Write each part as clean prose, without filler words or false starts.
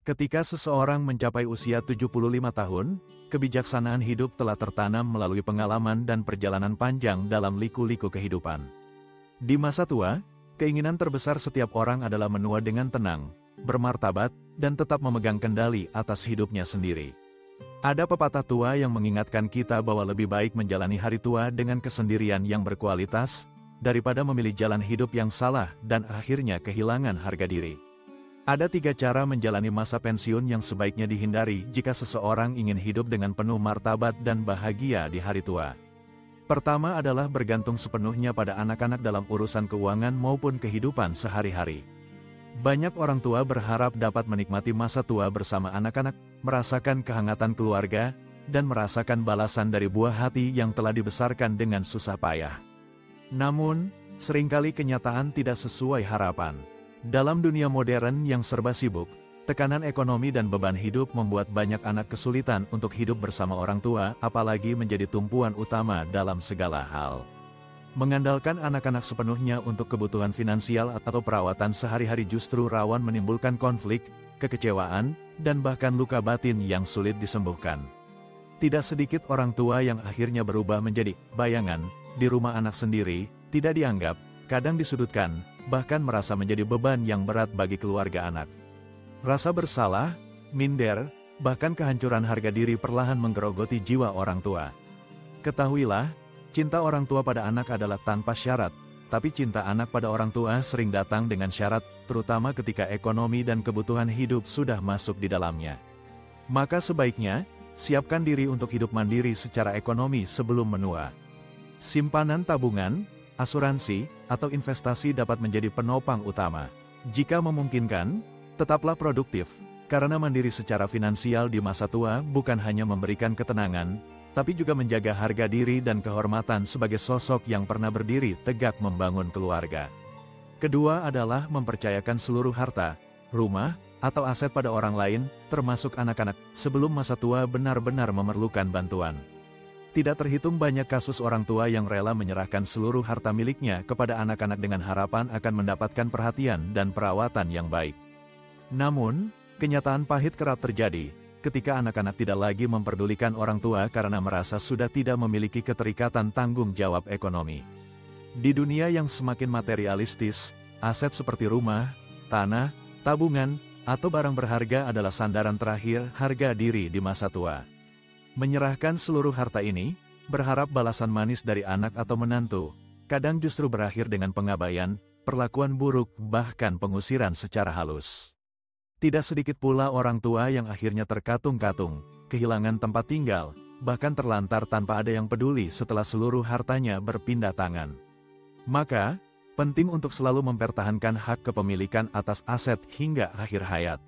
Ketika seseorang mencapai usia 75 tahun, kebijaksanaan hidup telah tertanam melalui pengalaman dan perjalanan panjang dalam liku-liku kehidupan. Di masa tua, keinginan terbesar setiap orang adalah menua dengan tenang, bermartabat, dan tetap memegang kendali atas hidupnya sendiri. Ada pepatah tua yang mengingatkan kita bahwa lebih baik menjalani hari tua dengan kesendirian yang berkualitas, daripada memilih jalan hidup yang salah dan akhirnya kehilangan harga diri. Ada 3 cara menjalani masa pensiun yang sebaiknya dihindari jika seseorang ingin hidup dengan penuh martabat dan bahagia di hari tua. Pertama adalah bergantung sepenuhnya pada anak-anak dalam urusan keuangan maupun kehidupan sehari-hari. Banyak orang tua berharap dapat menikmati masa tua bersama anak-anak, merasakan kehangatan keluarga, dan merasakan balasan dari buah hati yang telah dibesarkan dengan susah payah. Namun, seringkali kenyataan tidak sesuai harapan. Dalam dunia modern yang serba sibuk, tekanan ekonomi dan beban hidup membuat banyak anak kesulitan untuk hidup bersama orang tua, apalagi menjadi tumpuan utama dalam segala hal. Mengandalkan anak-anak sepenuhnya untuk kebutuhan finansial atau perawatan sehari-hari justru rawan menimbulkan konflik, kekecewaan, dan bahkan luka batin yang sulit disembuhkan. Tidak sedikit orang tua yang akhirnya berubah menjadi bayangan di rumah anak sendiri, tidak dianggap, kadang disudutkan, bahkan merasa menjadi beban yang berat bagi keluarga anak. Rasa bersalah, minder, bahkan kehancuran harga diri perlahan menggerogoti jiwa orang tua. Ketahuilah, cinta orang tua pada anak adalah tanpa syarat, tapi cinta anak pada orang tua sering datang dengan syarat, terutama ketika ekonomi dan kebutuhan hidup sudah masuk di dalamnya. Maka sebaiknya, siapkan diri untuk hidup mandiri secara ekonomi sebelum menua. Simpanan tabungan, asuransi, atau investasi dapat menjadi penopang utama. Jika memungkinkan, tetaplah produktif, karena mandiri secara finansial di masa tua bukan hanya memberikan ketenangan, tapi juga menjaga harga diri dan kehormatan sebagai sosok yang pernah berdiri tegak membangun keluarga. Kedua adalah mempercayakan seluruh harta, rumah, atau aset pada orang lain, termasuk anak-anak, sebelum masa tua benar-benar memerlukan bantuan. Tidak terhitung banyak kasus orang tua yang rela menyerahkan seluruh harta miliknya kepada anak-anak dengan harapan akan mendapatkan perhatian dan perawatan yang baik. Namun, kenyataan pahit kerap terjadi, ketika anak-anak tidak lagi memperdulikan orang tua karena merasa sudah tidak memiliki keterikatan tanggung jawab ekonomi. Di dunia yang semakin materialistis, aset seperti rumah, tanah, tabungan, atau barang berharga adalah sandaran terakhir harga diri di masa tua. Menyerahkan seluruh harta ini, berharap balasan manis dari anak atau menantu, kadang justru berakhir dengan pengabaian, perlakuan buruk, bahkan pengusiran secara halus. Tidak sedikit pula orang tua yang akhirnya terkatung-katung, kehilangan tempat tinggal, bahkan terlantar tanpa ada yang peduli setelah seluruh hartanya berpindah tangan. Maka, penting untuk selalu mempertahankan hak kepemilikan atas aset hingga akhir hayat.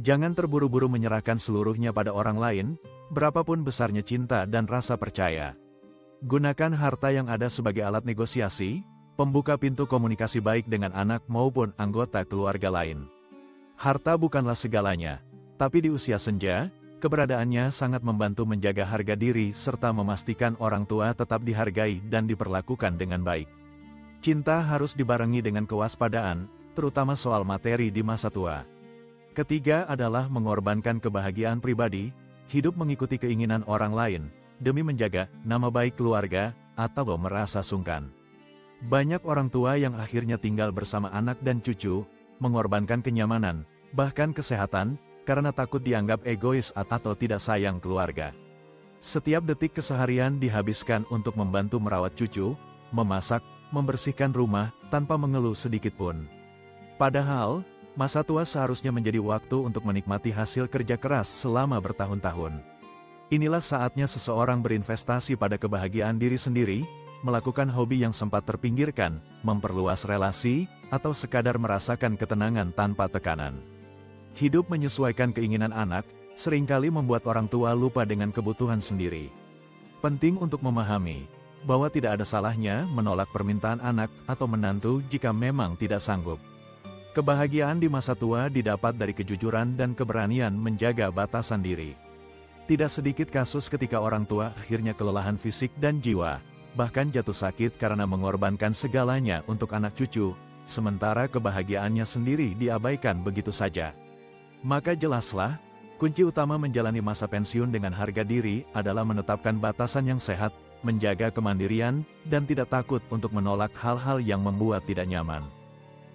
Jangan terburu-buru menyerahkan seluruhnya pada orang lain, berapapun besarnya cinta dan rasa percaya. Gunakan harta yang ada sebagai alat negosiasi, pembuka pintu komunikasi baik dengan anak maupun anggota keluarga lain. Harta bukanlah segalanya, tapi di usia senja, keberadaannya sangat membantu menjaga harga diri serta memastikan orang tua tetap dihargai dan diperlakukan dengan baik. Cinta harus dibarengi dengan kewaspadaan, terutama soal materi di masa tua. Ketiga adalah mengorbankan kebahagiaan pribadi, hidup mengikuti keinginan orang lain, demi menjaga nama baik keluarga, atau merasa sungkan. Banyak orang tua yang akhirnya tinggal bersama anak dan cucu, mengorbankan kenyamanan, bahkan kesehatan, karena takut dianggap egois atau tidak sayang keluarga. Setiap detik keseharian dihabiskan untuk membantu merawat cucu, memasak, membersihkan rumah, tanpa mengeluh sedikit pun. Padahal, masa tua seharusnya menjadi waktu untuk menikmati hasil kerja keras selama bertahun-tahun. Inilah saatnya seseorang berinvestasi pada kebahagiaan diri sendiri, melakukan hobi yang sempat terpinggirkan, memperluas relasi, atau sekadar merasakan ketenangan tanpa tekanan. Hidup menyesuaikan keinginan anak, seringkali membuat orang tua lupa dengan kebutuhan sendiri. Penting untuk memahami, bahwa tidak ada salahnya menolak permintaan anak atau menantu jika memang tidak sanggup. Kebahagiaan di masa tua didapat dari kejujuran dan keberanian menjaga batasan diri. Tidak sedikit kasus ketika orang tua akhirnya kelelahan fisik dan jiwa, bahkan jatuh sakit karena mengorbankan segalanya untuk anak cucu, sementara kebahagiaannya sendiri diabaikan begitu saja. Maka jelaslah, kunci utama menjalani masa pensiun dengan harga diri adalah menetapkan batasan yang sehat, menjaga kemandirian, dan tidak takut untuk menolak hal-hal yang membuat tidak nyaman.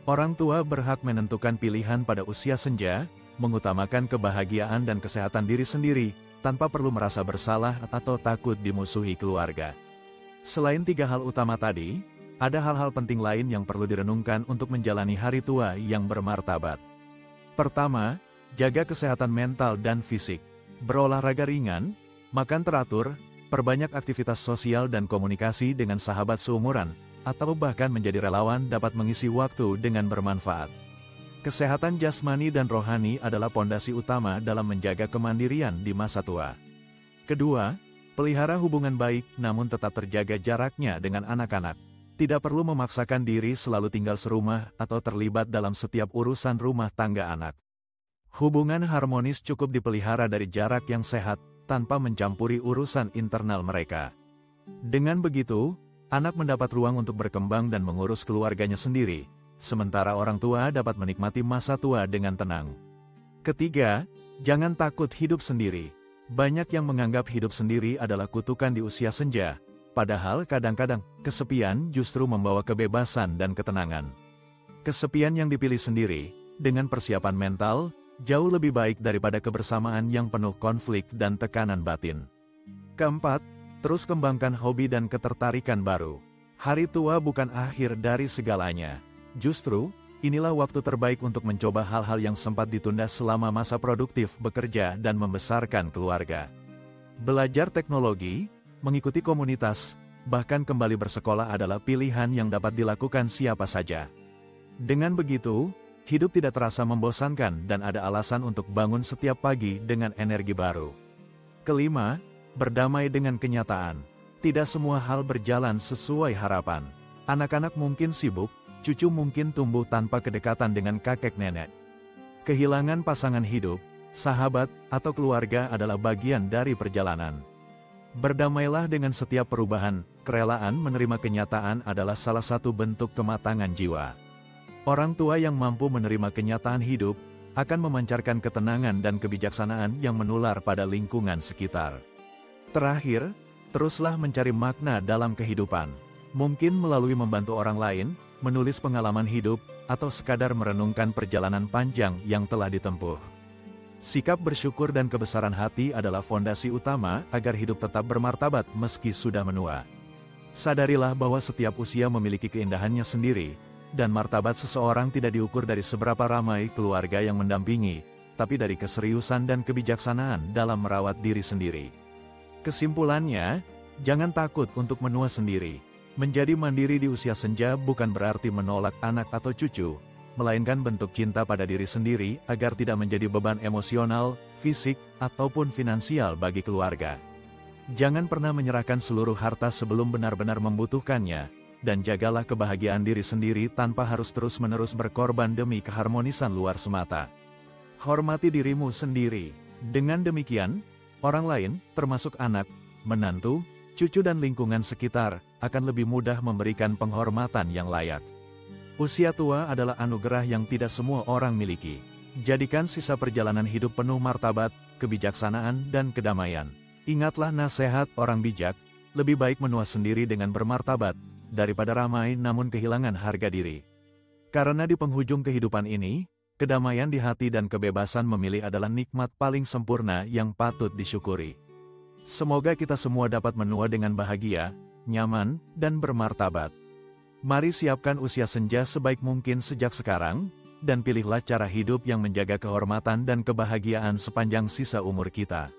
Orang tua berhak menentukan pilihan pada usia senja, mengutamakan kebahagiaan dan kesehatan diri sendiri, tanpa perlu merasa bersalah atau takut dimusuhi keluarga. Selain 3 hal utama tadi, ada hal-hal penting lain yang perlu direnungkan untuk menjalani hari tua yang bermartabat. Pertama, jaga kesehatan mental dan fisik. Berolahraga ringan, makan teratur, perbanyak aktivitas sosial dan komunikasi dengan sahabat seumuran, atau bahkan menjadi relawan dapat mengisi waktu dengan bermanfaat. Kesehatan jasmani dan rohani adalah pondasi utama dalam menjaga kemandirian di masa tua. Kedua, pelihara hubungan baik namun tetap terjaga jaraknya dengan anak-anak. Tidak perlu memaksakan diri selalu tinggal serumah atau terlibat dalam setiap urusan rumah tangga anak. Hubungan harmonis cukup dipelihara dari jarak yang sehat, tanpa mencampuri urusan internal mereka. Dengan begitu, anak mendapat ruang untuk berkembang dan mengurus keluarganya sendiri, sementara orang tua dapat menikmati masa tua dengan tenang. Ketiga, jangan takut hidup sendiri. Banyak yang menganggap hidup sendiri adalah kutukan di usia senja, padahal kadang-kadang kesepian justru membawa kebebasan dan ketenangan. Kesepian yang dipilih sendiri, dengan persiapan mental, jauh lebih baik daripada kebersamaan yang penuh konflik dan tekanan batin. Keempat, terus kembangkan hobi dan ketertarikan baru. Hari tua bukan akhir dari segalanya. Justru, inilah waktu terbaik untuk mencoba hal-hal yang sempat ditunda selama masa produktif bekerja dan membesarkan keluarga. Belajar teknologi, mengikuti komunitas, bahkan kembali bersekolah adalah pilihan yang dapat dilakukan siapa saja. Dengan begitu, hidup tidak terasa membosankan dan ada alasan untuk bangun setiap pagi dengan energi baru. Kelima, berdamai dengan kenyataan. Tidak semua hal berjalan sesuai harapan. Anak-anak mungkin sibuk, cucu mungkin tumbuh tanpa kedekatan dengan kakek nenek. Kehilangan pasangan hidup, sahabat, atau keluarga adalah bagian dari perjalanan. Berdamailah dengan setiap perubahan, kerelaan menerima kenyataan adalah salah satu bentuk kematangan jiwa. Orang tua yang mampu menerima kenyataan hidup, akan memancarkan ketenangan dan kebijaksanaan yang menular pada lingkungan sekitar. Terakhir, teruslah mencari makna dalam kehidupan. Mungkin melalui membantu orang lain, menulis pengalaman hidup, atau sekadar merenungkan perjalanan panjang yang telah ditempuh. Sikap bersyukur dan kebesaran hati adalah fondasi utama agar hidup tetap bermartabat meski sudah menua. Sadarilah bahwa setiap usia memiliki keindahannya sendiri, dan martabat seseorang tidak diukur dari seberapa ramai keluarga yang mendampingi, tapi dari keseriusan dan kebijaksanaan dalam merawat diri sendiri. Kesimpulannya, jangan takut untuk menua sendiri. Menjadi mandiri di usia senja bukan berarti menolak anak atau cucu, melainkan bentuk cinta pada diri sendiri agar tidak menjadi beban emosional, fisik, ataupun finansial bagi keluarga. Jangan pernah menyerahkan seluruh harta sebelum benar-benar membutuhkannya, dan jagalah kebahagiaan diri sendiri tanpa harus terus-menerus berkorban demi keharmonisan luar semata. Hormati dirimu sendiri. Dengan demikian, orang lain, termasuk anak, menantu, cucu dan lingkungan sekitar, akan lebih mudah memberikan penghormatan yang layak. Usia tua adalah anugerah yang tidak semua orang miliki. Jadikan sisa perjalanan hidup penuh martabat, kebijaksanaan, dan kedamaian. Ingatlah nasihat orang bijak, lebih baik menua sendiri dengan bermartabat, daripada ramai namun kehilangan harga diri. Karena di penghujung kehidupan ini, kedamaian di hati dan kebebasan memilih adalah nikmat paling sempurna yang patut disyukuri. Semoga kita semua dapat menua dengan bahagia, nyaman, dan bermartabat. Mari siapkan usia senja sebaik mungkin sejak sekarang, dan pilihlah cara hidup yang menjaga kehormatan dan kebahagiaan sepanjang sisa umur kita.